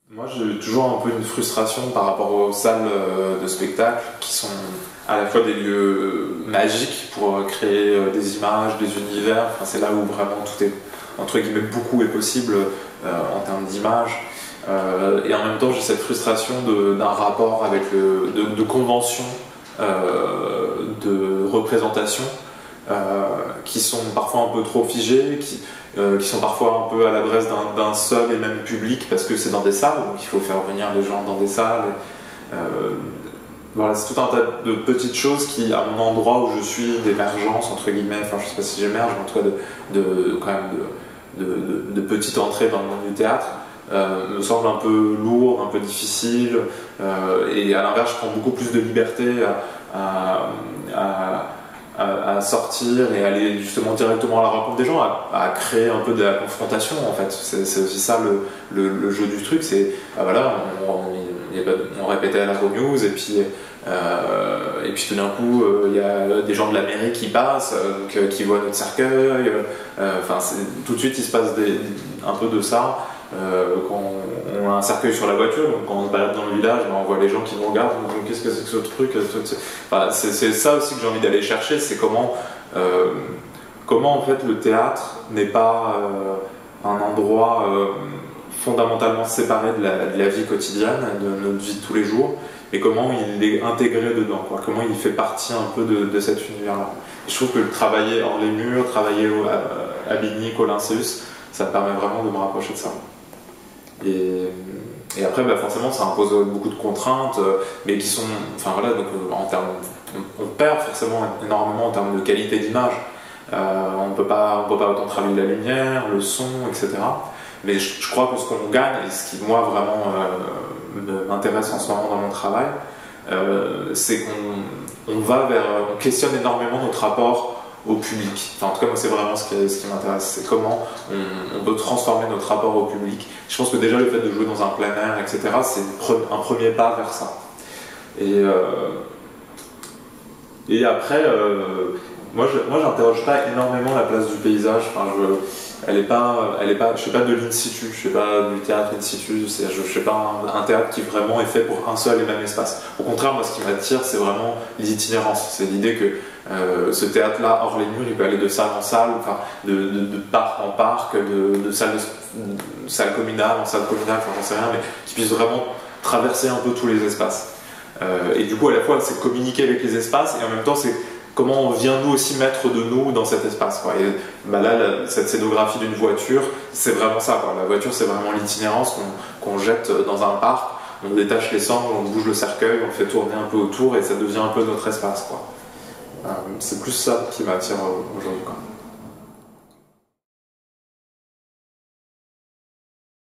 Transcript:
Moi, j'ai toujours un peu une frustration par rapport aux salles de spectacle qui sont à la fois des lieux magiques pour créer des images, des univers. Enfin, c'est là où vraiment tout est, entre guillemets, beaucoup est possible en termes d'images. Et en même temps, j'ai cette frustration d'un rapport avec de conventions de représentation qui sont parfois un peu trop figées, qui sont parfois un peu à l'adresse d'un seul et même public parce que c'est dans des salles, donc il faut faire venir les gens dans des salles. Voilà, c'est tout un tas de petites choses qui, à mon endroit où je suis d'émergence, entre guillemets, enfin je sais pas si j'émerge, mais en tout cas quand même de petite entrée dans le monde du théâtre, me semble un peu lourd, un peu difficile, et à l'inverse, je prends beaucoup plus de liberté à sortir et aller justement directement à la rencontre des gens, à créer un peu de la confrontation en fait. C'est aussi ça le jeu du truc, c'est voilà, on répétait à la News et puis tout d'un coup il y a des gens de la mairie qui passent, qui voient notre cercueil, enfin tout de suite il se passe un peu de ça. Quand on a un cercueil sur la voiture, donc quand on se balade dans le village, on voit les gens qui nous regardent, donc qu'est-ce que c'est que ce truc, enfin, c'est ça aussi que j'ai envie d'aller chercher, c'est comment en fait le théâtre n'est pas un endroit fondamentalement séparé de la vie quotidienne, de notre vie de tous les jours, et comment il est intégré dedans, quoi. Comment il fait partie un peu de cet univers-là. Je trouve que travailler hors les murs, travailler à Bigny, au Lyncéus, ça me permet vraiment de me rapprocher de ça. Et après, bah forcément, ça impose beaucoup de contraintes, mais qui sont, enfin voilà, donc en termes, on perd forcément énormément en termes de qualité d'image. On peut pas autant travailler la lumière, le son, etc. Mais je crois que ce qu'on gagne, et ce qui moi vraiment m'intéresse en ce moment dans mon travail, c'est on questionne énormément notre rapport au public. Enfin, en tout cas, moi, c'est vraiment ce qui m'intéresse. C'est comment on peut transformer notre rapport au public. Je pense que déjà, le fait de jouer dans un plein air, etc., c'est un premier pas vers ça. Et après, moi, j'interroge pas énormément la place du paysage. Enfin, je fais pas de l'in situ, je fais pas du théâtre in situ, je fais pas un théâtre qui vraiment est fait pour un seul et même espace. Au contraire, moi, ce qui m'attire, c'est vraiment l'itinérance. C'est l'idée que ce théâtre-là, hors les murs, il peut aller de salle en salle, enfin, de parc en parc, de salle communale en salle communale, enfin, j'en sais rien, mais qui puisse vraiment traverser un peu tous les espaces. Et du coup, à la fois, c'est communiquer avec les espaces, et en même temps, c'est comment on vient nous aussi mettre de nous dans cet espace, quoi. Et bah là, cette scénographie d'une voiture, c'est vraiment ça, quoi. La voiture, c'est vraiment l'itinérance qu'on jette dans un parc, on détache les cendres, on bouge le cercueil, on le fait tourner un peu autour et ça devient un peu notre espace, quoi. C'est plus ça qui m'attire aujourd'hui, quoi.